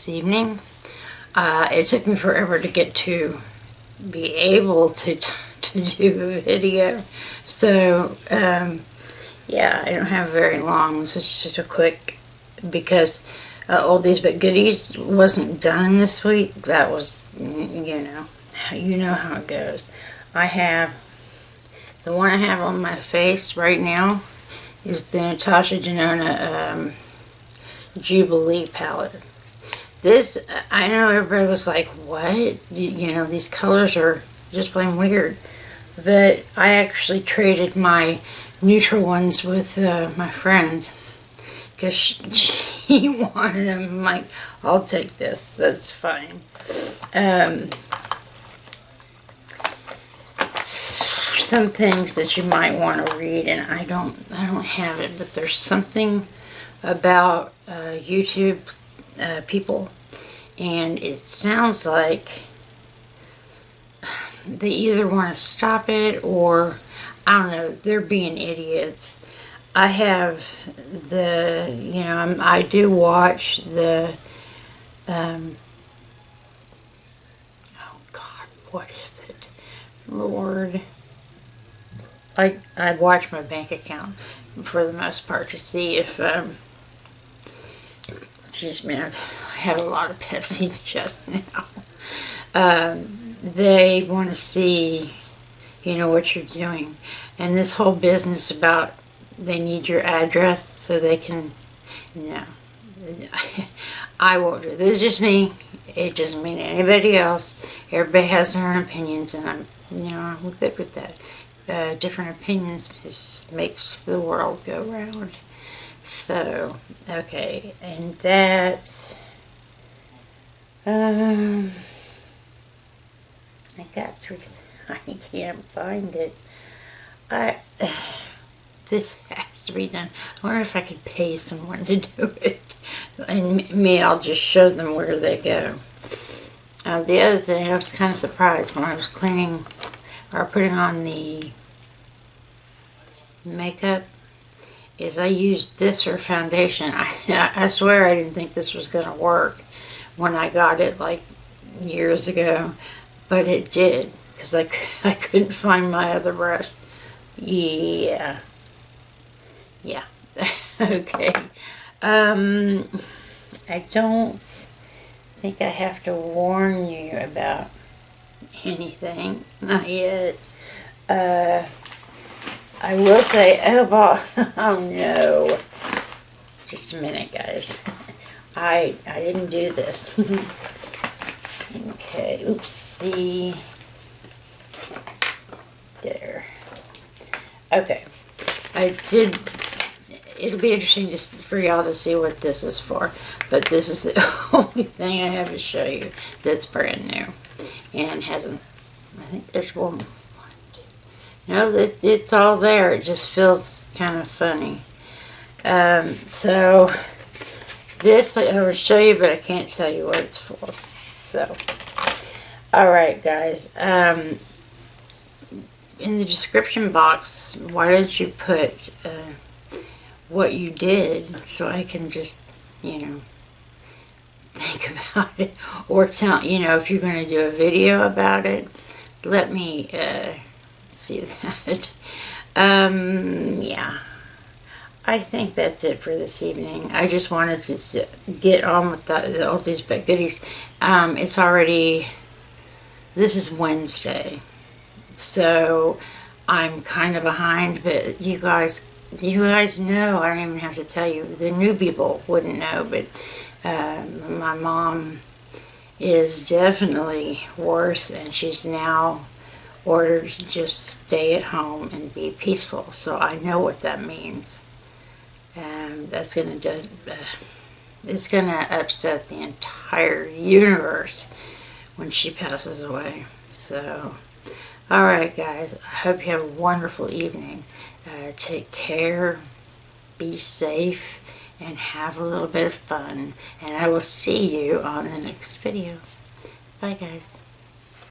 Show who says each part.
Speaker 1: this evening. It took me forever to get to be able to do a video. So, yeah, I don't have very long. This is just a quick, because Oldies But Goodies wasn't done this week. That was, you know how it goes. I have, the one I have on my face right now is the Natasha Denona Jubilee palette. This, I know everybody was like, what? You know, these colors are just plain weird. But I actually traded my neutral ones with my friend, because she wanted them. I'm like, I'll take this. That's fine. Some things that you might want to read, and I don't have it, but there's something about YouTube people, and it sounds like they either want to stop it or, I don't know, they're being idiots. I have the, I do watch the, oh God, what is it? Lord. I watch my bank account for the most part to see if, excuse me, I had a lot of Pepsi just now. They want to see, what you're doing. And this whole business about they need your address so they can, no. I won't do it. This is just me. It doesn't mean anybody else. Everybody has their own opinions, and I'm good with that. Different opinions just makes the world go round. So, okay, and that, I got three, I can't find it. This has to be done. I wonder if I could pay someone to do it. And me, I'll just show them where they go. The other thing, I was kind of surprised when I was cleaning, or putting on the makeup, is I used this for foundation. I swear I didn't think this was going to work when I got it like years ago, but it did, because I couldn't find my other brush. Yeah. Okay. I don't think I have to warn you about anything. Not yet. I will say, oh no. Just a minute, guys. I didn't do this. Okay, oopsie. There. Okay. I did, it'll be interesting just for y'all to see what this is for, but this is the only thing I have to show you that's brand new and hasn't, I think there's one. No, it's all there. It just feels kind of funny. So this I will show you, but I can't tell you what it's for. So, all right, guys. In the description box, why don't you put what you did, so I can just, think about it, or tell, if you're going to do a video about it, let me see that. Yeah, I think that's it for this evening. I just wanted to get on with the Oldies But Goodies. It's already, this is Wednesday, so I'm kind of behind, but you guys know, I don't even have to tell you, the new people wouldn't know, but my mom is definitely worse, and she's now ordered to just stay at home and be peaceful. So I know what that means. That's gonna it's gonna upset the entire universe when she passes away. So, all right, guys. I hope you have a wonderful evening. Take care. Be safe. And have a little bit of fun. And I will see you on the next video. Bye, guys.